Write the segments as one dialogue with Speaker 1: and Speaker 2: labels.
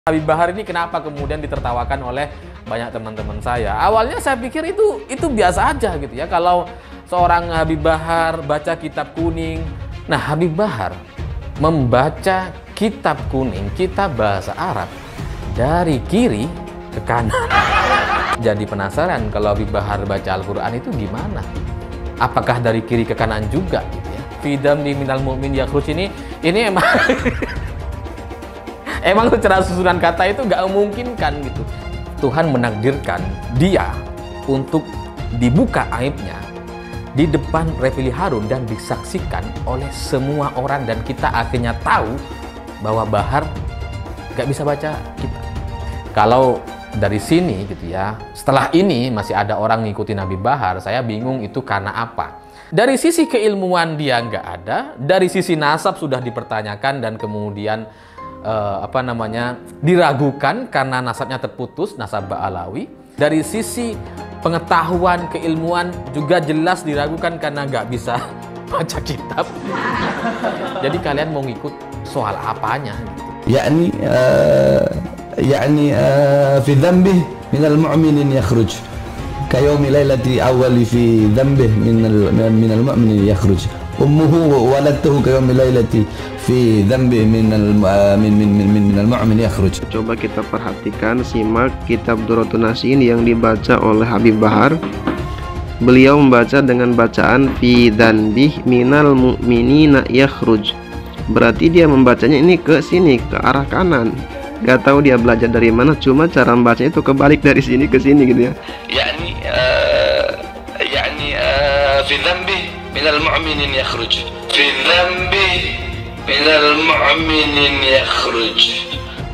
Speaker 1: Habib Bahar ini kenapa kemudian ditertawakan oleh banyak teman-teman saya? Awalnya saya pikir itu biasa aja gitu ya. Kalau seorang Habib Bahar baca kitab kuning. Nah, Habib Bahar membaca kitab kuning, kitab bahasa Arab dari kiri ke kanan. Jadi penasaran kalau Habib Bahar baca Al-Quran itu gimana? Apakah dari kiri ke kanan juga gitu ya? Fidam di minal mu'min yakhruj ini emang emang secara susunan kata itu nggak memungkinkan gitu. Tuhan menakdirkan dia untuk dibuka aibnya di depan Refli Harun dan disaksikan oleh semua orang, dan kita akhirnya tahu bahwa Bahar nggak bisa baca kitab. Kalau dari sini gitu ya, setelah ini masih ada orang ngikutin Nabi Bahar, saya bingung itu karena apa. Dari sisi keilmuan dia nggak ada, dari sisi nasab sudah dipertanyakan dan kemudian diragukan karena nasabnya terputus, nasab Ba'alawi. Dari sisi pengetahuan keilmuan juga jelas diragukan karena nggak bisa baca kitab. Jadi kalian mau ngikut soal apanya gitu?
Speaker 2: يعني في ذنبه من المؤمن يخرج كيوم ليلة أول في ذنبه من المؤمن يخرج أمه ولدته كيوم ليلة في ذنبه من المؤمن يخرج.
Speaker 3: Coba kita perhatikan, simak kitab Durratun Nasihin yang dibaca oleh Habib Bahar. Beliau membaca dengan bacaan fi dzanbih minal mu'minina yakhruj. Berarti dia membacanya ini ke sini, ke arah kanan. Gak tahu dia belajar dari mana, cuma cara membacanya itu kebalik dari sini ke sini gitu ya.
Speaker 2: في ذنبه من المؤمن يخرج في ذنبه من المؤمن يخرج.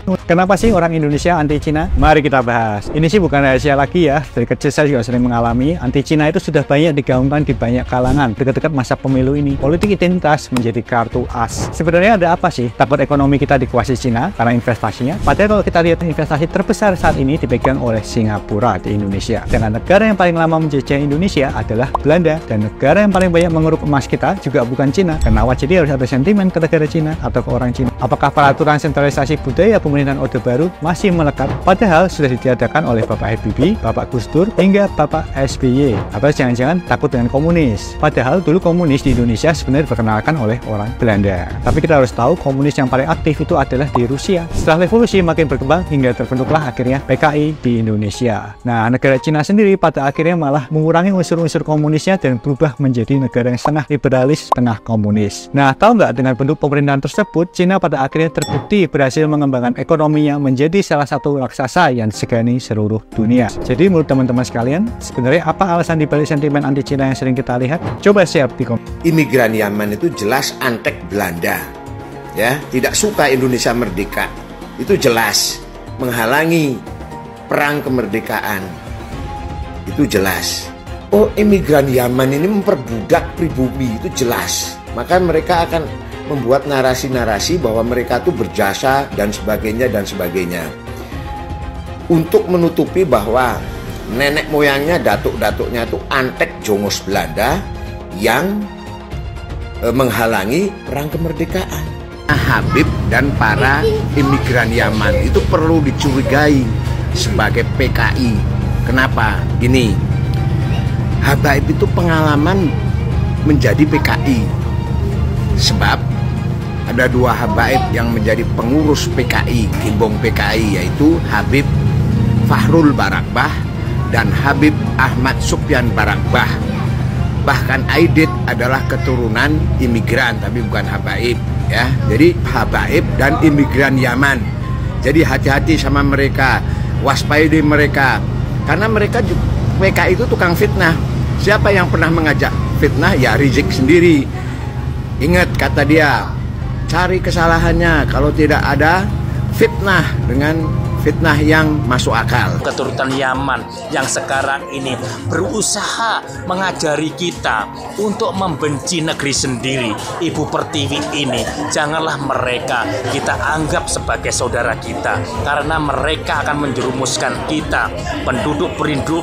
Speaker 4: Kenapa sih orang Indonesia anti Cina? Mari kita bahas. Ini sih bukan rahasia lagi ya. Dari kecil saya juga sering mengalami. Anti Cina itu sudah banyak digaungkan di banyak kalangan dekat-dekat masa pemilu ini. Politik identitas menjadi kartu as. Sebenarnya ada apa sih? Takut ekonomi kita dikuasai Cina karena investasinya? Padahal kalau kita lihat, investasi terbesar saat ini dipegang oleh Singapura di Indonesia. Dan negara yang paling lama menjajah Indonesia adalah Belanda. Dan negara yang paling banyak mengeruk emas kita juga bukan Cina. Kenapa jadi harus ada sentimen ke negara Cina atau ke orang Cina? Apakah peraturan sentralisasi budaya pemerintahan Orde Baru masih melekat, padahal sudah ditiadakan oleh Bapak Habibie, Bapak Gus Dur, hingga Bapak SBY? Atau jangan-jangan takut dengan komunis? Padahal dulu komunis di Indonesia sebenarnya diperkenalkan oleh orang Belanda. Tapi kita harus tahu komunis yang paling aktif itu adalah di Rusia. Setelah revolusi makin berkembang hingga terbentuklah akhirnya PKI di Indonesia. Nah, negara Cina sendiri pada akhirnya malah mengurangi unsur-unsur komunisnya dan berubah menjadi negara yang setengah liberalis, setengah komunis. Nah, tahu nggak, dengan bentuk pemerintahan tersebut, Cina pada akhirnya terbukti berhasil mengembangkan ekonominya menjadi salah satu raksasa yang disegani seluruh dunia. Jadi menurut teman-teman sekalian, sebenarnya apa alasan dibalik sentimen anti Cina yang sering kita lihat? Coba share di komen.
Speaker 5: Imigran Yaman itu jelas antek Belanda, ya, tidak suka Indonesia merdeka. Itu jelas menghalangi perang kemerdekaan. Itu jelas. Oh, imigran Yaman ini memperbudak pribumi, itu jelas. Maka mereka akan membuat narasi-narasi bahwa mereka tuh berjasa dan sebagainya untuk menutupi bahwa nenek moyangnya, datuk-datuknya tuh antek jongos Belanda yang menghalangi perang kemerdekaan. Habib dan para imigran Yaman itu perlu dicurigai sebagai PKI. Kenapa? Gini, Habib itu pengalaman menjadi PKI, sebab ada dua habaib yang menjadi pengurus PKI, Gimbong PKI, yaitu Habib Fahrul Barakbah dan Habib Ahmad Sufyan Barakbah. Bahkan Aidit adalah keturunan imigran, tapi bukan habaib, ya. Jadi habaib dan imigran Yaman. Jadi hati-hati sama mereka, waspadai mereka, karena mereka PKI itu tukang fitnah. Siapa yang pernah mengajak fitnah? Ya Rizik sendiri. Ingat kata dia, cari kesalahannya, kalau tidak ada fitnah dengan fitnah yang masuk akal.
Speaker 6: Keturunan Yaman yang sekarang ini berusaha mengajari kita untuk membenci negeri sendiri, Ibu Pertiwi ini. Janganlah mereka kita anggap sebagai saudara kita, karena mereka akan menjerumuskan kita, penduduk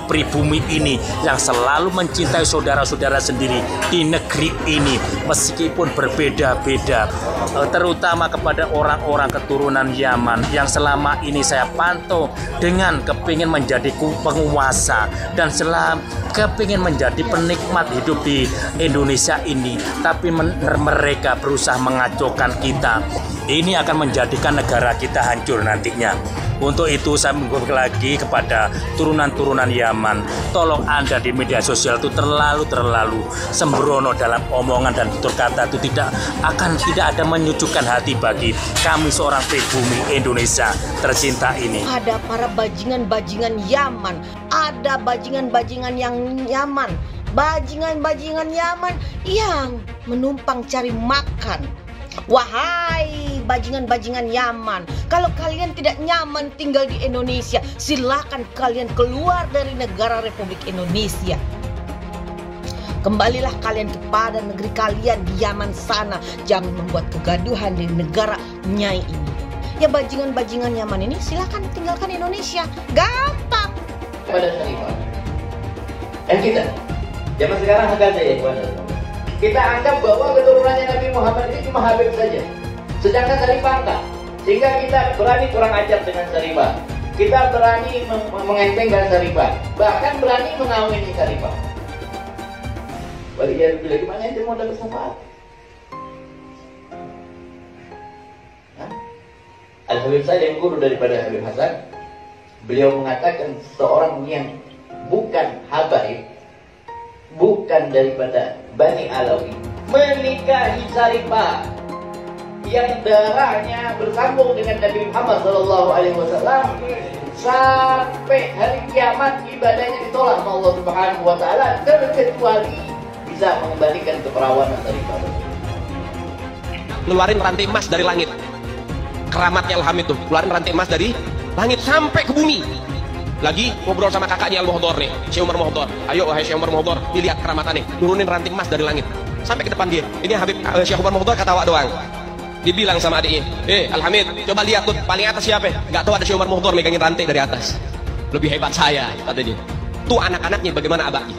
Speaker 6: pribumi ini yang selalu mencintai saudara-saudara sendiri di negeri ini meskipun berbeda-beda, terutama kepada orang-orang keturunan Yaman yang selama ini saya pantau dengan kepingin menjadi penguasa dan kepingin menjadi penikmat hidup di Indonesia ini, tapi mereka berusaha mengacaukan kita. Ini akan menjadikan negara kita hancur nantinya. Untuk itu saya mengutuk lagi kepada turunan-turunan Yaman, tolong Anda di media sosial itu terlalu sembrono dalam omongan dan tutur kata, itu tidak ada menyucikan hati bagi kami seorang pribumi Indonesia tercinta ini.
Speaker 7: Ada para bajingan-bajingan Yaman, ada bajingan-bajingan yang Yaman, bajingan-bajingan Yaman yang menumpang cari makan. Wahai bajingan-bajingan Yaman, kalau kalian tidak nyaman tinggal di Indonesia, silakan kalian keluar dari negara Republik Indonesia. Kembalilah kalian kepada negeri kalian di Yaman sana. Jangan membuat kegaduhan di negara Nyai ini. Ya bajingan-bajingan Yaman ini silakan tinggalkan Indonesia. Gampang.
Speaker 8: Pada Syarifah. Kita zaman sekarang agak saja kita anggap bahwa keturunannya Nabi Muhammad ini cuma Habib saja, sedangkan Syarifah enggak. Sehingga kita berani kurang ajar dengan Syarifah, kita berani mengentengkan Syarifah, bahkan berani mengawini Syarifah. Bagi dia bilang gimana itu mau dapat syafaat? Al-Habib saya yang guru daripada Habib Hasan, beliau mengatakan seorang yang bukan habaib, bukan daripada Bani Alawi, menikahi Syarifah yang darahnya bersambung dengan Nabi Muhammad SAW, sampai hari kiamat ibadahnya ditolak oleh Allah Subhanahu wa taala, terkecuali bisa mengembalikan keperawanan Syarifah.
Speaker 9: Ngeluarin rantai emas dari langit. Keramatnya Al-Hamid tuh, keluarin rantai emas dari langit sampai ke bumi. Lagi ngobrol sama kakaknya Al-Muhdhar nih, Syekh Umar Muhdhar. Ayo wahai Syekh Umar Muhdhar, dilihat keramatannya, nurunin ranting emas dari langit sampai ke depan dia. Ini Habib Syekh Umar Muhdhar ketawa doang. Dibilang sama adiknya, Al-Hamid, coba lihat tuh paling atas siapa? Gak tahu ada Syekh Umar Muhdhar megangin rantai dari atas. Lebih hebat saya, katanya. Tuh anak-anaknya bagaimana abahnya?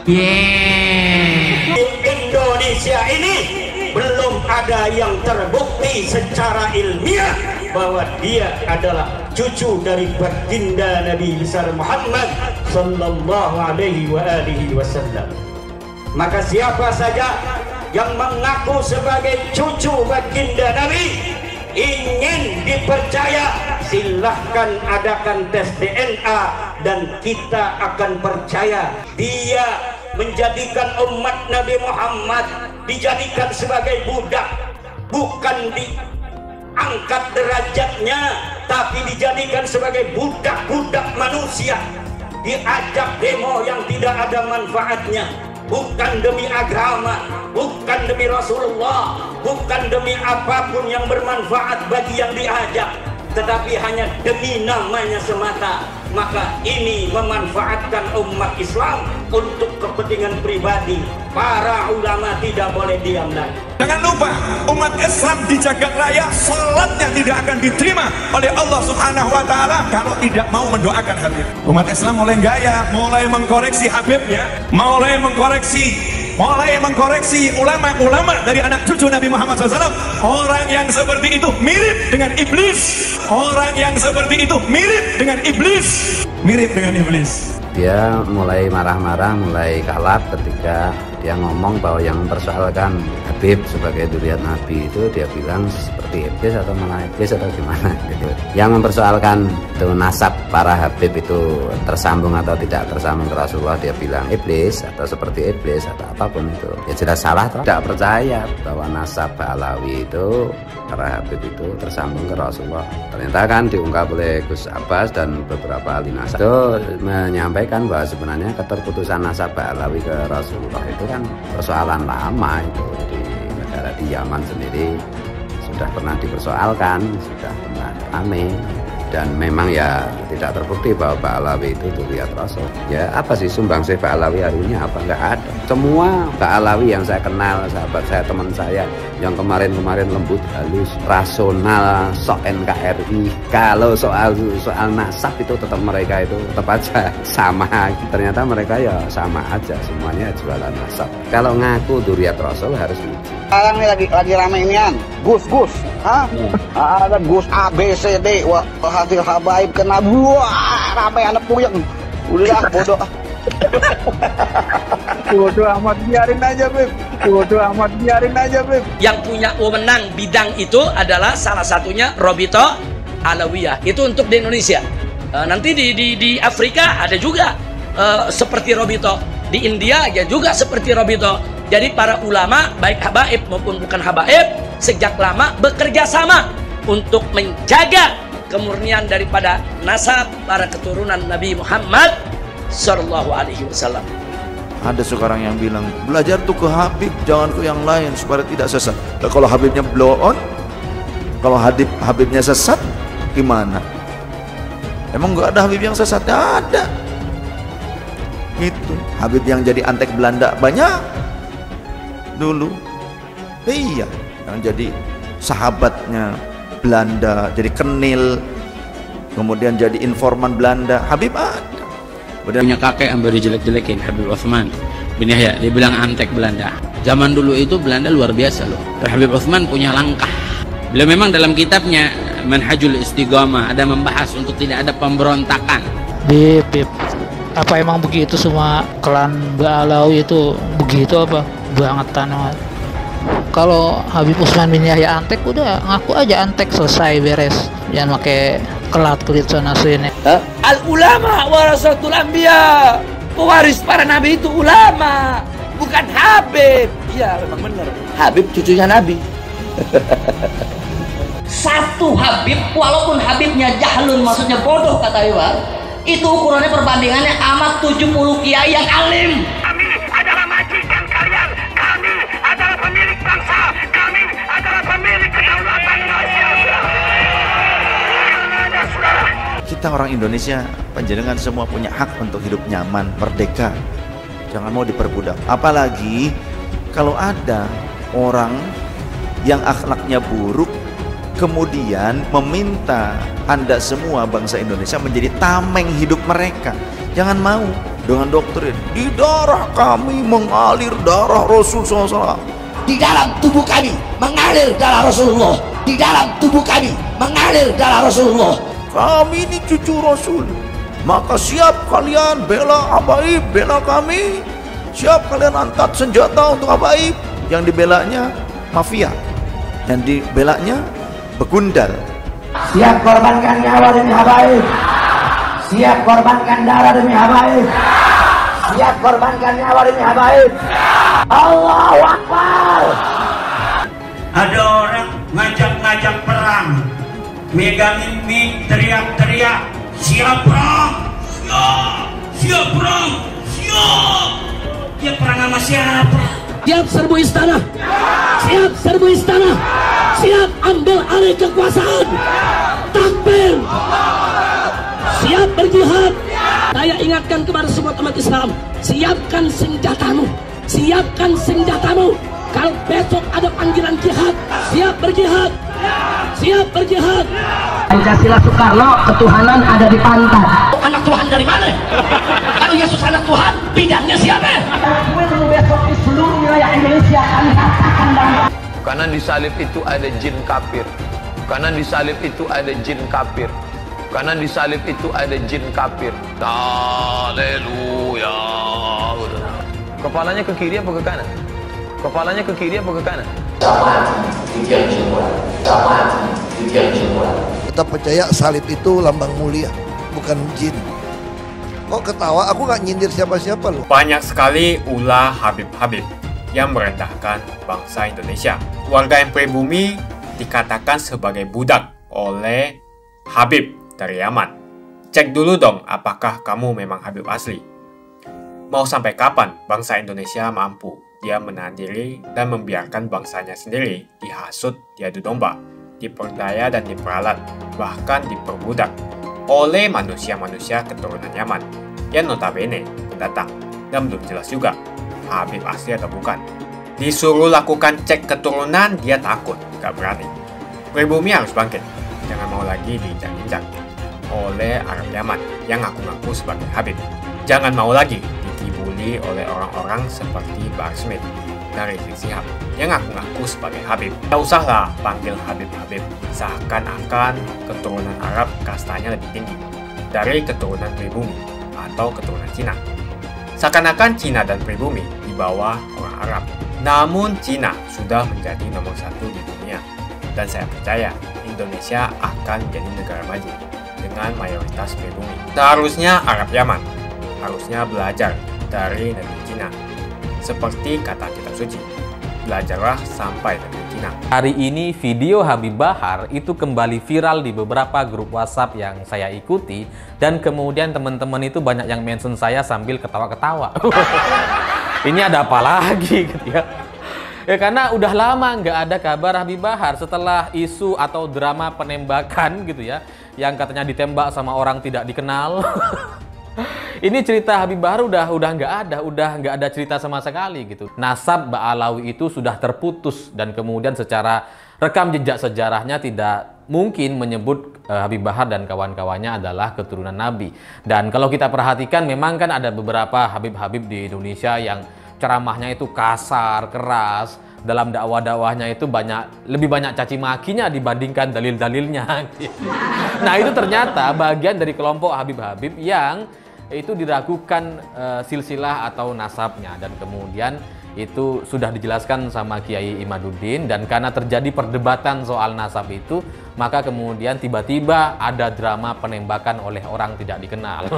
Speaker 10: Indonesia ini belum ada yang terbukti secara ilmiah bahwa dia adalah cucu dari baginda Nabi besar Muhammad sallallahu alaihi wasallam. Maka siapa saja yang mengaku sebagai cucu baginda Nabi ingin dipercaya, silahkan adakan tes DNA dan kita akan percaya dia menjadikan umat Nabi Muhammad dijadikan sebagai budak, bukan diangkat derajatnya, tapi dijadikan sebagai budak-budak manusia, diajak demo yang tidak ada manfaatnya, bukan demi agama, bukan demi Rasulullah, bukan demi apapun yang bermanfaat bagi yang diajak, tetapi hanya demi namanya semata. Maka ini memanfaatkan umat Islam untuk kepentingan pribadi. Para ulama tidak boleh diam lagi.
Speaker 11: Jangan lupa, umat Islam di jagat raya salatnya tidak akan diterima oleh Allah Subhanahu wa taala kalau tidak mau mendoakan Habib. Umat Islam mulai gaya, mulai mengkoreksi Habibnya, mulai mengkoreksi ulama-ulama dari anak cucu Nabi Muhammad SAW. Orang yang seperti itu mirip dengan iblis. Orang yang seperti itu mirip dengan iblis. Mirip dengan iblis.
Speaker 12: Dia mulai marah-marah, mulai kalap ketika dia ngomong bahwa yang mempersoalkan Habib sebagai dzurriyyat Nabi itu dia bilang seperti iblis atau malah iblis atau gimana gitu. Yang mempersoalkan itu nasab para Habib itu tersambung atau tidak tersambung ke Rasulullah, dia bilang iblis atau seperti iblis atau apapun itu. Ya jelas salah, tidak percaya bahwa nasab Alawi itu para Habib itu tersambung ke Rasulullah. Ternyata kan diungkap oleh Gus Abbas dan beberapa ahli nasab itu menyampaikan bahwa sebenarnya keterputusan nasab Alawi ke Rasulullah itu kan persoalan lama itu di negara di Yaman sendiri sudah pernah dipersoalkan, sudah pernah ramai. Dan memang ya tidak terbukti bahwa Pak Alawi itu dzurriyyat Rasul. Ya apa sih sumbangsih Pak Alawi hari ini? Apa nggak ada? Semua Pak Alawi yang saya kenal, sahabat saya, teman saya, yang kemarin-kemarin lembut, halus, rasional, sok NKRI. Kalau soal nasab itu tetap mereka itu tetap aja sama. Ternyata mereka ya sama aja, semuanya jualan nasab. Kalau ngaku dzurriyyat Rasul harus diuji.
Speaker 13: Sekarang ini lagi rame inian, Gus, ada Gus A, B, C, D, wah hasil habaib kena buah, rame anak puyeng, udah bodoh. Bodoh amat, biarin aja Beb. Bodoh amat, biarin aja Beb.
Speaker 14: Yang punya wewenang bidang itu adalah salah satunya Robito Alawiyah, itu untuk di Indonesia. Nanti di Afrika ada juga seperti Robito, di India ya juga seperti Robito. Jadi para ulama baik habaib maupun bukan habaib sejak lama bekerja sama untuk menjaga kemurnian daripada nasab para keturunan Nabi Muhammad Sallallahu Alaihi Wasallam.
Speaker 15: Ada sekarang yang bilang belajar tuh ke Habib, jangan ke yang lain supaya tidak sesat. Nah, kalau Habibnya blow on, kalau Habibnya sesat gimana? Emang nggak ada Habib yang sesat? Ada. Itu Habib yang jadi antek Belanda banyak dulu. Iya, yang jadi sahabatnya Belanda, jadi kenil, kemudian jadi informan Belanda. Habib ada.
Speaker 16: Punya kakek yang baru jelek-jelekin, Habib Utsman bin Yahya, dia bilang antek Belanda. Zaman dulu itu Belanda luar biasa loh. Habib Utsman punya langkah. Beliau memang dalam kitabnya Manhajul Istiqamah ada membahas untuk tidak ada pemberontakan.
Speaker 17: Bib, apa emang begitu semua klan Ba'alawi itu begitu apa? Bangetan banget. Kalau Habib Utsman bin Yahya antek, udah ngaku aja antek, selesai, beres. Jangan pakai kelat-kelit sana sini.
Speaker 14: Al ulama warasatul anbiya. Pewaris para nabi itu ulama, bukan Habib. Iya, memang benar. Habib cucunya Nabi. Satu Habib, walaupun Habibnya jahlun, maksudnya bodoh kata Iwan, itu ukurannya perbandingannya amat 70 kiai yang alim.
Speaker 10: Kami adalah majikan kalian, kami adalah pemilik bangsa, kami adalah pemilik kedaulatan nasional.
Speaker 15: Kita orang Indonesia, panjenengan semua punya hak untuk hidup nyaman, merdeka. Jangan mau diperbudak. Apalagi kalau ada orang yang akhlaknya buruk kemudian meminta Anda semua bangsa Indonesia menjadi tameng hidup mereka. Jangan mau dengan doktrin di darah kami mengalir darah Rasul SAW.
Speaker 14: Di dalam tubuh kami mengalir darah Rasulullah. Di dalam tubuh kami mengalir darah Rasulullah.
Speaker 15: Kami ini cucu Rasul, maka siap kalian bela habaib, bela kami. Siap kalian angkat senjata untuk habaib. Yang dibelanya mafia, yang dibelanya begundal.
Speaker 10: Siap korbankan nyawa demi habaib, siap korbankan darah demi habaib, siap korbankan nyawa demi habaib. Allahu Akbar. Ada orang ngajak-ngajak perang, megangin mic, teriak-teriak, siap perang, siap perang, siap. Dia perang sama siapa?
Speaker 14: Siap serbu istana, siap serbu istana, siap ambil alih kekuasaan, takbir, siap berjihad. Saya ingatkan kepada semua umat Islam, siapkan senjatamu, siapkan senjatamu. Kalau besok ada panggilan jihad, siap berjihad, siap berjihad.
Speaker 10: Pancasila Soekarno, ketuhanan ada di pantat.
Speaker 14: Anak Tuhan dari mana? Kalau Yesus anak Tuhan, bidangnya siapa?
Speaker 10: Besok di seluruh wilayah Indonesia kami katakan dalam.
Speaker 18: Karena di salib itu ada jin kafir. Karena di salib itu ada jin kafir. Karena di salib itu ada jin kafir. Haleluya. Kepalanya ke kiri apa ke kanan? Kepalanya ke kiri apa ke kanan?
Speaker 19: Kita percaya salib itu lambang mulia, bukan jin. Kok ketawa? Aku gak nyindir siapa-siapa loh.
Speaker 20: Banyak sekali ulah Habib-Habib yang merendahkan bangsa Indonesia. Warga yang pribumi dikatakan sebagai budak oleh Habib dari Yaman. Cek dulu dong apakah kamu memang Habib asli. Mau sampai kapan bangsa Indonesia mampu dia menahan diri dan membiarkan bangsanya sendiri dihasut, diadu domba? diperdaya dan diperalat, bahkan diperbudak oleh manusia-manusia keturunan Yaman yang notabene pendatang dan belum jelas juga Habib asli atau bukan. Disuruh lakukan cek keturunan, dia takut, gak berani. Pribumi harus bangkit, jangan mau lagi diinjak-injak oleh Arab Yaman yang ngaku-ngaku sebagai Habib. Jangan mau lagi dikibuli oleh orang-orang seperti Bahar Smith dari Rizik Syihab yang ngaku-ngaku sebagai Habib. Tak usahlah panggil Habib-Habib, seakan-akan keturunan Arab kastanya lebih tinggi dari keturunan pribumi atau keturunan Cina. Seakan-akan Cina dan pribumi di bawah orang Arab. Namun Cina sudah menjadi nomor 1 di dunia, dan saya percaya Indonesia akan menjadi negara maju dengan mayoritas pribumi. Seharusnya Arab Yaman harusnya belajar dari negeri Cina. Seperti kata kitab suci, belajarlah sampai negeri Cina.
Speaker 1: Hari ini video Habib Bahar itu kembali viral di beberapa grup WhatsApp yang saya ikuti, dan kemudian teman-teman itu banyak yang mention saya sambil ketawa-ketawa. Ini ada apa lagi gitu ya? Ya karena udah lama nggak ada kabar Habib Bahar setelah isu atau drama penembakan gitu ya, yang katanya ditembak sama orang tidak dikenal. Ini cerita Habib Bahar udah nggak ada cerita sama sekali gitu. Nasab Ba'alawi itu sudah terputus, dan kemudian secara rekam jejak sejarahnya tidak mungkin menyebut Habib Bahar dan kawan-kawannya adalah keturunan Nabi. Dan kalau kita perhatikan memang kan ada beberapa Habib-Habib di Indonesia yang ceramahnya itu kasar, keras. Dalam dakwah-dakwahnya itu lebih banyak caci makinya dibandingkan dalil-dalilnya. Nah itu ternyata bagian dari kelompok Habib-Habib yang itu diragukan silsilah atau nasabnya, dan kemudian itu sudah dijelaskan sama Kiai Imaduddin, dan karena terjadi perdebatan soal nasab itu, maka kemudian tiba-tiba ada drama penembakan oleh orang tidak dikenal.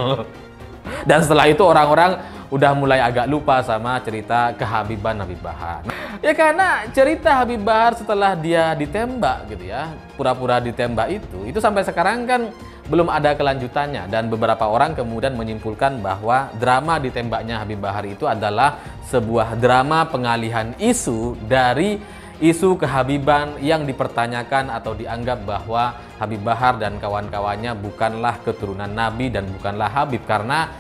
Speaker 1: Dan setelah itu orang-orang udah mulai agak lupa sama cerita kehabiban Habib Bahar. Ya karena cerita Habib Bahar setelah dia ditembak gitu ya, pura-pura ditembak itu sampai sekarang kan belum ada kelanjutannya, dan beberapa orang kemudian menyimpulkan bahwa drama ditembaknya Habib Bahar itu adalah sebuah drama pengalihan isu dari isu kehabiban yang dipertanyakan atau dianggap bahwa Habib Bahar dan kawan-kawannya bukanlah keturunan Nabi dan bukanlah Habib. Karena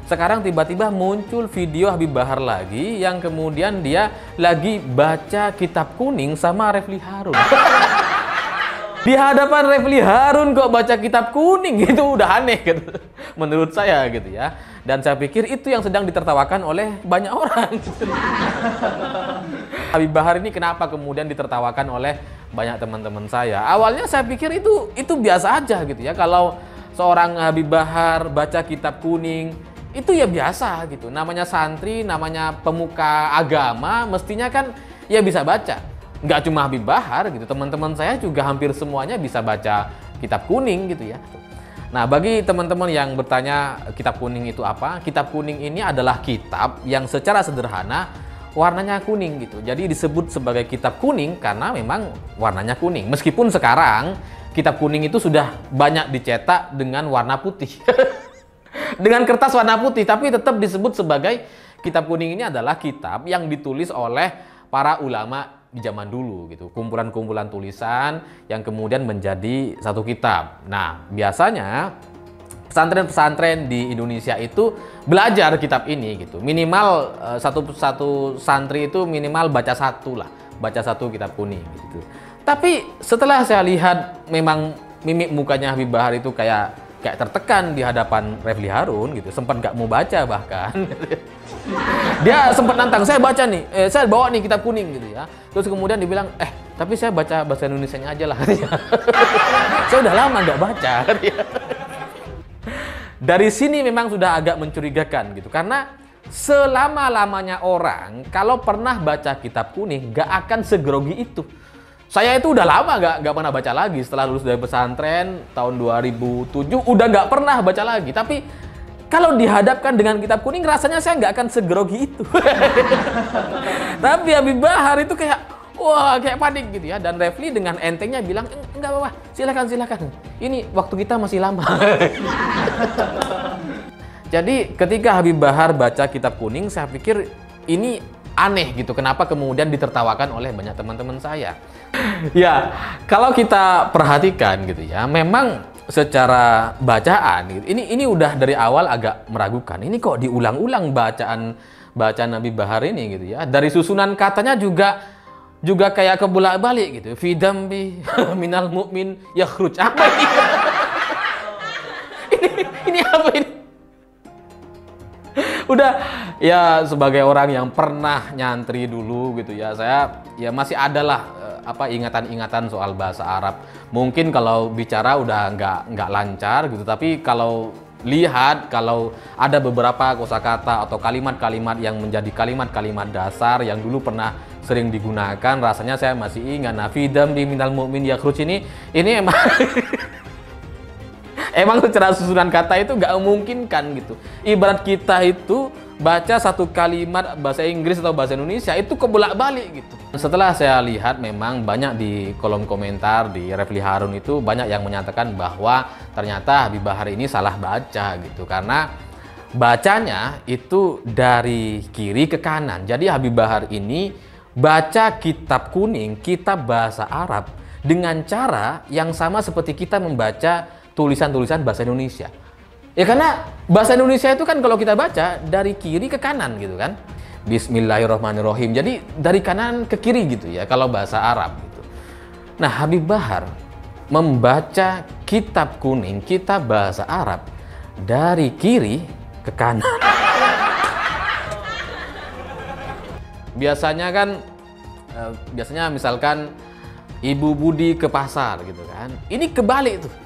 Speaker 1: sekarang tiba-tiba muncul video Habib Bahar lagi yang kemudian dia lagi baca kitab kuning sama Refli Harun. Di hadapan Refli Harun kok baca kitab kuning, itu udah aneh gitu menurut saya gitu ya. Dan saya pikir itu yang sedang ditertawakan oleh banyak orang. Habib Bahar ini kenapa kemudian ditertawakan oleh banyak teman-teman saya? Awalnya saya pikir itu biasa aja gitu ya. Kalau seorang Habib Bahar baca kitab kuning, itu ya biasa gitu. Namanya santri, namanya pemuka agama, mestinya kan ya bisa baca. Nggak cuma Habib Bahar gitu, teman-teman saya juga hampir semuanya bisa baca kitab kuning gitu ya. Nah, bagi teman-teman yang bertanya kitab kuning itu apa? Kitab kuning ini adalah kitab yang secara sederhana warnanya kuning gitu. Jadi disebut sebagai kitab kuning karena memang warnanya kuning. Meskipun sekarang kitab kuning itu sudah banyak dicetak dengan warna putih. Dengan kertas warna putih, tapi tetap disebut sebagai kitab kuning. Ini adalah kitab yang ditulis oleh para ulama di zaman dulu gitu, kumpulan-kumpulan tulisan yang kemudian menjadi satu kitab. Nah, biasanya pesantren-pesantren di Indonesia itu belajar kitab ini gitu. Minimal satu santri itu minimal baca satu kitab kuning gitu. Tapi setelah saya lihat memang mimik mukanya Habib Bahar itu kayak tertekan di hadapan Refli Harun gitu, sempat nggak mau baca bahkan. Dia sempat nantang, saya baca nih, saya bawa nih kitab kuning gitu ya. Terus kemudian dibilang, tapi saya baca bahasa Indonesianya aja lah. Saya udah lama nggak baca. Dari sini memang sudah agak mencurigakan gitu, karena selama-lamanya orang kalau pernah baca kitab kuning nggak akan segrogi itu. Saya itu udah lama nggak pernah baca lagi. Setelah lulus dari pesantren tahun 2007 udah nggak pernah baca lagi. Tapi kalau dihadapkan dengan kitab kuning rasanya saya nggak akan segrogi itu. Tapi Habib Bahar itu kayak kayak panik gitu ya. Dan Refli dengan entengnya bilang, enggak apa-apa, silakan. Ini waktu kita masih lama. Jadi ketika Habib Bahar baca kitab kuning, saya pikir ini aneh gitu. Kenapa kemudian ditertawakan oleh banyak teman-teman saya? Ya, kalau kita perhatikan gitu ya, memang secara bacaan gitu, ini udah dari awal agak meragukan. Ini kok diulang-ulang bacaan Nabi Bahar ini gitu ya. Dari susunan katanya juga kayak kebolak-balik gitu. Fi dambi minal mu'min yakhruj. Apa ini? Ini apa ini? Udah ya, sebagai orang yang pernah nyantri dulu gitu ya, saya ya masih adalah ingatan-ingatan soal bahasa Arab. Mungkin kalau bicara udah nggak lancar gitu, tapi kalau ada beberapa kosakata atau kalimat-kalimat yang menjadi kalimat-kalimat dasar yang dulu pernah sering digunakan, rasanya saya masih ingat. Nah, fidam di minal mu'min yakhruj ini emang emang secara susunan kata itu nggak memungkinkan gitu. Ibarat kita itu baca satu kalimat bahasa Inggris atau bahasa Indonesia itu kebolak-balik gitu. Setelah saya lihat, memang banyak di kolom komentar di Refli Harun itu banyak yang menyatakan bahwa ternyata Habib Bahar ini salah baca gitu, karena bacanya itu dari kiri ke kanan. Jadi Habib Bahar ini baca kitab kuning, kitab bahasa Arab dengan cara yang sama seperti kita membaca tulisan-tulisan bahasa Indonesia. Ya karena bahasa Indonesia itu kan kalau kita baca dari kiri ke kanan gitu kan. Bismillahirrahmanirrahim. Jadi dari kanan ke kiri gitu ya kalau bahasa Arab gitu. Nah, Habib Bahar membaca kitab kuning, kitab bahasa Arab dari kiri ke kanan. Biasanya misalkan Ibu Budi ke pasar gitu kan. Ini kebalik tuh.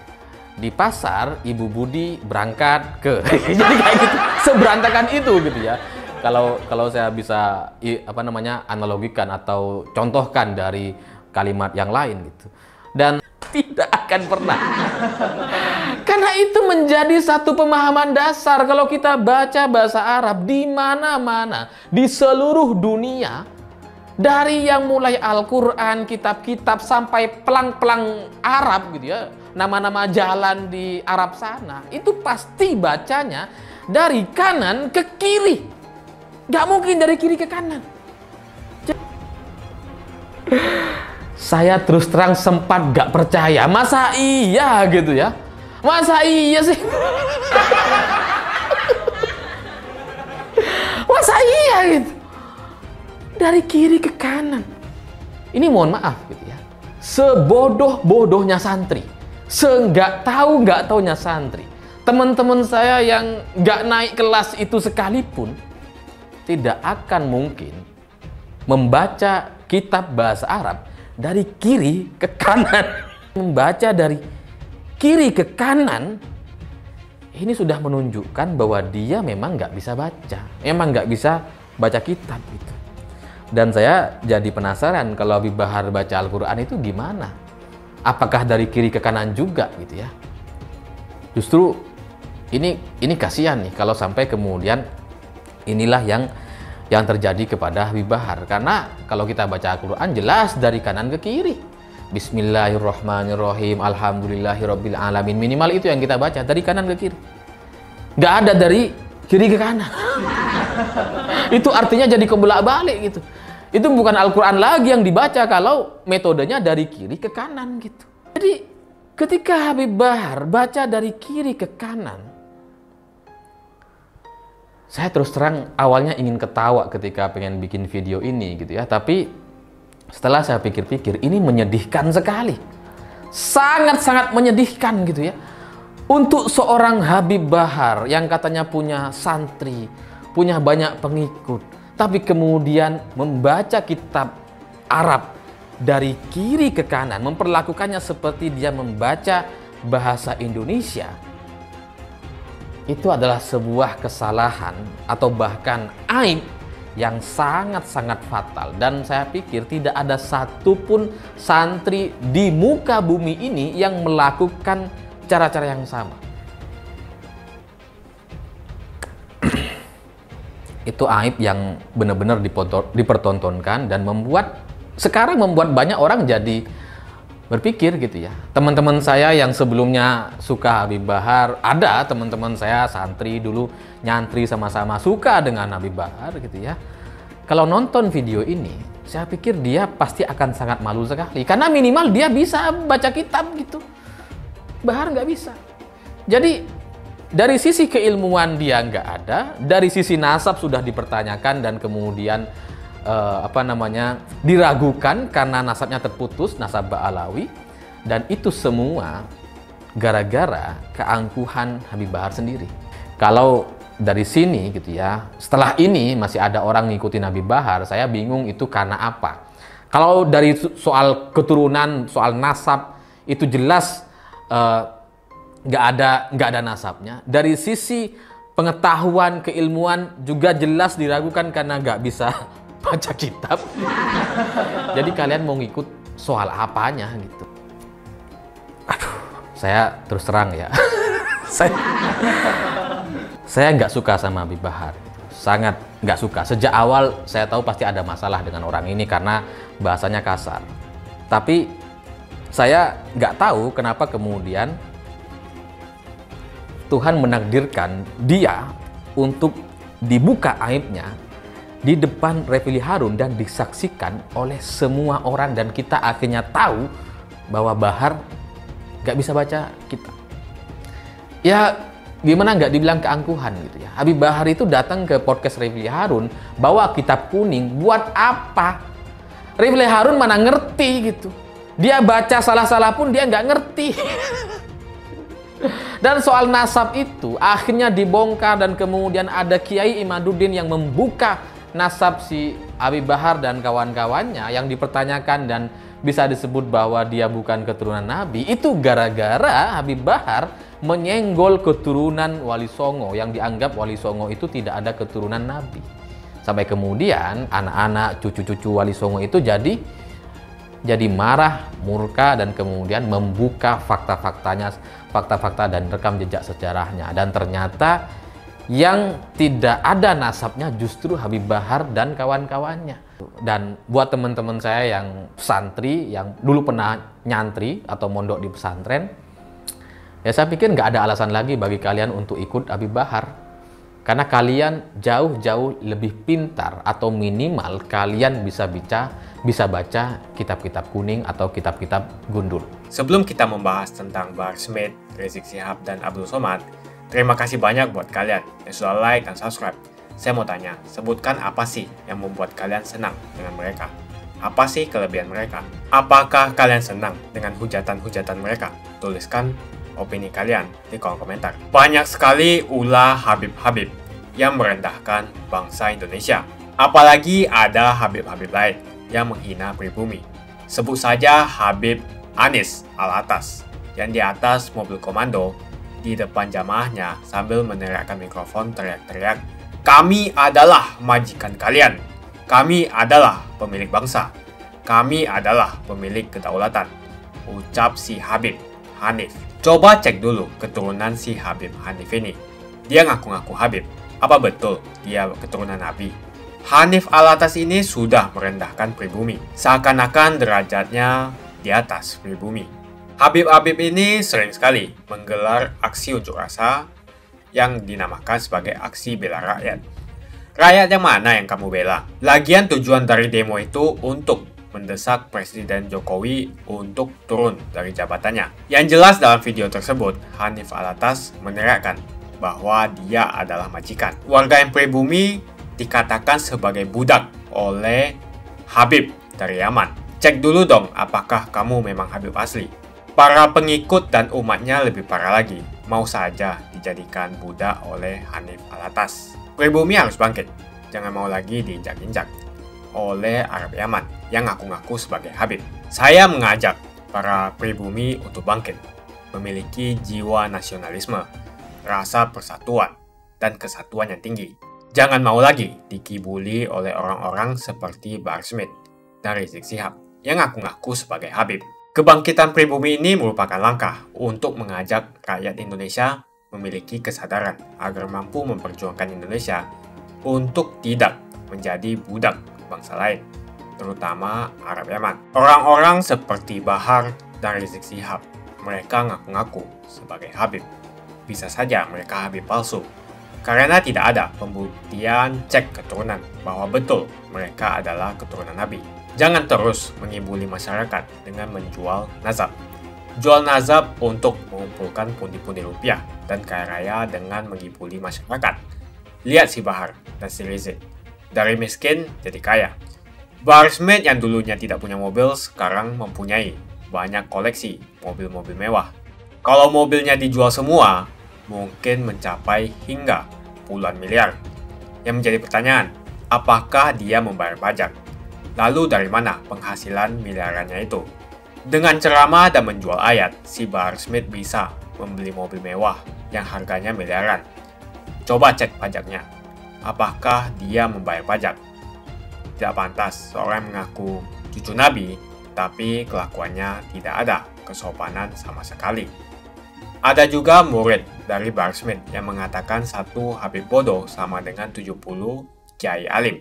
Speaker 1: Di pasar Ibu Budi berangkat ke jadi kayak gitu, seberantakan itu gitu ya. Kalau saya bisa analogikan atau contohkan dari kalimat yang lain gitu. Dan tidak akan pernah. Karena itu menjadi satu pemahaman dasar kalau kita baca bahasa Arab di mana-mana, di seluruh dunia, dari yang mulai Al-Quran, kitab-kitab sampai pelang-pelang Arab gitu ya, nama-nama jalan di Arab sana, itu pasti bacanya dari kanan ke kiri. Gak mungkin dari kiri ke kanan. Saya terus terang sempat gak percaya. Masa iya gitu ya? Masa iya sih? Masa iya gitu? Dari kiri ke kanan. Ini mohon maaf gitu ya. Sebodoh-bodohnya santri. Nggak taunya santri. Teman-teman saya yang nggak naik kelas itu sekalipun tidak akan mungkin membaca kitab bahasa Arab dari kiri ke kanan. Membaca dari kiri ke kanan ini sudah menunjukkan bahwa dia memang nggak bisa baca, memang nggak bisa baca kitab gitu. Dan saya jadi penasaran kalau Habib Bahar baca Al-Quran itu gimana? Apakah dari kiri ke kanan juga gitu ya? Justru ini kasihan nih kalau sampai kemudian inilah yang terjadi kepada Habib Bahar. Karena kalau kita baca Al-Quran jelas dari kanan ke kiri. Bismillahirrahmanirrahim, alhamdulillahirabbil alamin. Minimal itu yang kita baca dari kanan ke kiri. Nggak ada dari kiri ke kanan. Itu artinya jadi kebolak-balik gitu. Itu bukan Al-Quran lagi yang dibaca kalau metodenya dari kiri ke kanan gitu. Jadi ketika Habib Bahar baca dari kiri ke kanan, saya terus terang awalnya ingin ketawa ketika pengen bikin video ini gitu ya. Tapi setelah saya pikir-pikir, ini menyedihkan sekali. Sangat-sangat menyedihkan gitu ya. Untuk seorang Habib Bahar yang katanya punya santri, punya banyak pengikut, tapi kemudian membaca kitab Arab dari kiri ke kanan, memperlakukannya seperti dia membaca bahasa Indonesia. Itu adalah sebuah kesalahan atau bahkan aib yang sangat-sangat fatal. Dan saya pikir tidak ada satupun santri di muka bumi ini yang melakukan cara-cara yang sama. Itu aib yang benar-benar dipertontonkan dan sekarang membuat banyak orang jadi berpikir gitu ya. Teman-teman saya yang sebelumnya suka Habib Bahar, ada teman-teman saya santri dulu nyantri sama-sama suka dengan Habib Bahar gitu ya. kalau nonton video ini, saya pikir dia pasti akan sangat malu sekali. Karena minimal dia bisa baca kitab gitu. Bahar nggak bisa. Jadi dari sisi keilmuan dia nggak ada, dari sisi nasab sudah dipertanyakan dan kemudian diragukan karena nasabnya terputus, nasab Ba'alawi, dan itu semua gara-gara keangkuhan Habib Bahar sendiri. Kalau dari sini gitu ya, setelah ini masih ada orang ngikutin Habib Bahar, saya bingung itu karena apa. Kalau dari soal keturunan, soal nasab itu jelas nggak ada nasabnya. Dari sisi pengetahuan, keilmuan juga jelas diragukan karena nggak bisa baca kitab. Jadi kalian mau ngikut soal apanya gitu? Aduh, saya terus terang ya. Saya nggak suka sama Habib Bahar, sangat nggak suka. Sejak awal saya tahu pasti ada masalah dengan orang ini karena bahasanya kasar. Tapi saya nggak tahu kenapa kemudian Tuhan menakdirkan dia untuk dibuka aibnya di depan Refli Harun dan disaksikan oleh semua orang, dan kita akhirnya tahu bahwa Bahar nggak bisa baca kitab. Ya gimana nggak dibilang keangkuhan gitu ya. Habib Bahar itu datang ke podcast Refli Harun bawa kitab kuning, buat apa? Refli Harun mana ngerti gitu. Dia baca salah-salah pun dia nggak ngerti. Dan soal nasab itu akhirnya dibongkar dan kemudian ada Kiai Imaduddin yang membuka nasab si Habib Bahar dan kawan-kawannya yang dipertanyakan dan bisa disebut bahwa dia bukan keturunan Nabi. Itu gara-gara Habib Bahar menyenggol keturunan Wali Songo yang dianggap Wali Songo itu tidak ada keturunan Nabi. Sampai kemudian anak-anak cucu-cucu Wali Songo itu jadi marah, murka, dan kemudian membuka fakta-fakta dan rekam jejak sejarahnya. Dan ternyata yang tidak ada nasabnya justru Habib Bahar dan kawan-kawannya. Dan buat teman-teman saya yang santri, yang dulu pernah nyantri atau mondok di pesantren, ya saya pikir nggak ada alasan lagi bagi kalian untuk ikut Habib Bahar. Karena kalian jauh-jauh lebih pintar, atau minimal kalian bisa baca kitab-kitab kuning atau kitab-kitab gundul.
Speaker 20: Sebelum kita membahas tentang Bahar Smith, Rizik Syihab, dan Abdul Somad, terima kasih banyak buat kalian yang sudah like dan subscribe. Saya mau tanya, sebutkan apa sih yang membuat kalian senang dengan mereka? Apa sih kelebihan mereka? Apakah kalian senang dengan hujatan-hujatan mereka? Tuliskan opini kalian di kolom komentar. Banyak sekali ulah Habib-Habib yang merendahkan bangsa Indonesia. Apalagi ada Habib-Habib lain yang menghina pribumi. Sebut saja Habib Anis Al-Atas yang di atas mobil komando di depan jamaahnya sambil meneriakkan mikrofon teriak-teriak, "Kami adalah majikan kalian. Kami adalah pemilik bangsa. Kami adalah pemilik kedaulatan." Ucap si Habib Hanif. Coba cek dulu keturunan si Habib Hanif ini. Dia ngaku-ngaku Habib. Apa betul dia keturunan Nabi? Hanif Al-Atas ini sudah merendahkan pribumi, seakan-akan derajatnya di atas pribumi. Habib-Habib ini sering sekali menggelar aksi unjuk rasa yang dinamakan sebagai aksi bela rakyat. Rakyat yang mana yang kamu bela? Lagian tujuan dari demo itu untuk mendesak Presiden Jokowi untuk turun dari jabatannya. Yang jelas dalam video tersebut, Hanif Al-Atas meneriakkan bahwa dia adalah majikan. Warga yang pribumi dikatakan sebagai budak oleh Habib dari Yaman. Cek dulu dong apakah kamu memang Habib asli. Para pengikut dan umatnya lebih parah lagi, mau saja dijadikan budak oleh Hanif Al-Atas. Pribumi harus bangkit, jangan mau lagi diinjak-injak oleh Arab Yaman yang ngaku-ngaku sebagai Habib. Saya mengajak para pribumi untuk bangkit, memiliki jiwa nasionalisme, rasa persatuan, dan kesatuan yang tinggi. Jangan mau lagi dikibuli oleh orang-orang seperti Bahar Smith dan Rizik Syihab yang ngaku-ngaku sebagai Habib. Kebangkitan pribumi ini merupakan langkah untuk mengajak rakyat Indonesia memiliki kesadaran agar mampu memperjuangkan Indonesia untuk tidak menjadi budak bangsa lain, terutama Arab Yaman. Orang-orang seperti Bahar dan Rizik Syihab, mereka ngaku-ngaku sebagai Habib. Bisa saja mereka Habib palsu, Karena tidak ada pembuktian cek keturunan bahwa betul mereka adalah keturunan Nabi. Jangan terus mengibuli masyarakat dengan menjual nazab. Jual nazab untuk mengumpulkan pundi-pundi rupiah dan kaya raya dengan mengibuli masyarakat. Lihat si Bahar dan si Rizik. Dari miskin jadi kaya. Bahar Smith yang dulunya tidak punya mobil sekarang mempunyai banyak koleksi mobil-mobil mewah. Kalau mobilnya dijual semua, mungkin mencapai hingga puluhan miliar. Yang menjadi pertanyaan, apakah dia membayar pajak? Lalu dari mana penghasilan miliarannya itu? Dengan ceramah dan menjual ayat, si Bahar Smith bisa membeli mobil mewah yang harganya miliaran. Coba cek pajaknya. Apakah dia membayar pajak? Tidak pantas seorang mengaku cucu Nabi, tapi kelakuannya tidak ada kesopanan sama sekali. Ada juga murid dari Bahar Smith yang mengatakan satu Habib bodoh sama dengan 70 kiai alim.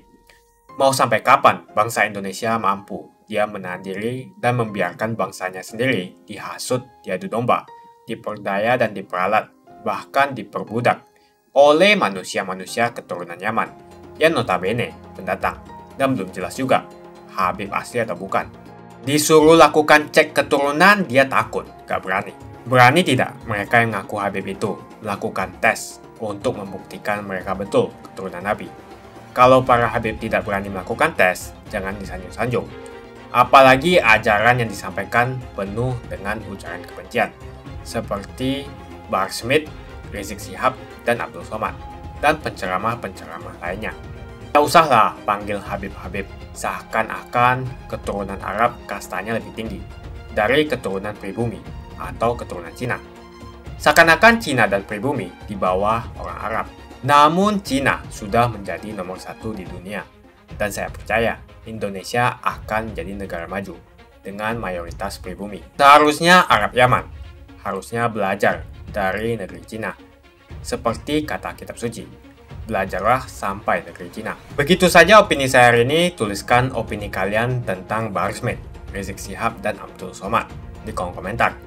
Speaker 20: Mau sampai kapan bangsa Indonesia mampu dia menahan diri dan membiarkan bangsanya sendiri dihasut, diadu domba, diperdaya dan diperalat, bahkan diperbudak oleh manusia-manusia keturunan Yaman yang notabene pendatang dan belum jelas juga Habib asli atau bukan. Disuruh lakukan cek keturunan dia takut, gak berani. Berani tidak mereka yang ngaku Habib itu melakukan tes untuk membuktikan mereka betul keturunan Nabi? Kalau para Habib tidak berani melakukan tes, jangan disanjung-sanjung. Apalagi ajaran yang disampaikan penuh dengan ujaran kebencian, seperti Bahar Smith, Rizik Syihab, dan Abdul Somad, dan penceramah-penceramah lainnya. Tak usahlah panggil Habib-Habib, seakan-akan keturunan Arab kastanya lebih tinggi dari keturunan pribumi atau keturunan Cina. Seakan-akan Cina dan pribumi di bawah orang Arab. Namun Cina sudah menjadi nomor 1 di dunia. Dan saya percaya Indonesia akan menjadi negara maju dengan mayoritas pribumi. Seharusnya Arab Yaman harusnya belajar dari negeri Cina. Seperti kata kitab suci, belajarlah sampai negeri Cina. Begitu saja opini saya hari ini. Tuliskan opini kalian tentang Bahar Smith, Rizik Syihab, dan Abdul Somad di kolom komentar.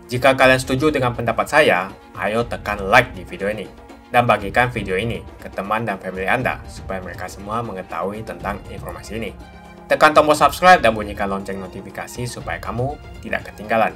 Speaker 20: Jika kalian setuju dengan pendapat saya, ayo tekan like di video ini. Dan bagikan video ini ke teman dan family Anda, supaya mereka semua mengetahui tentang informasi ini. Tekan tombol subscribe dan bunyikan lonceng notifikasi supaya kamu tidak ketinggalan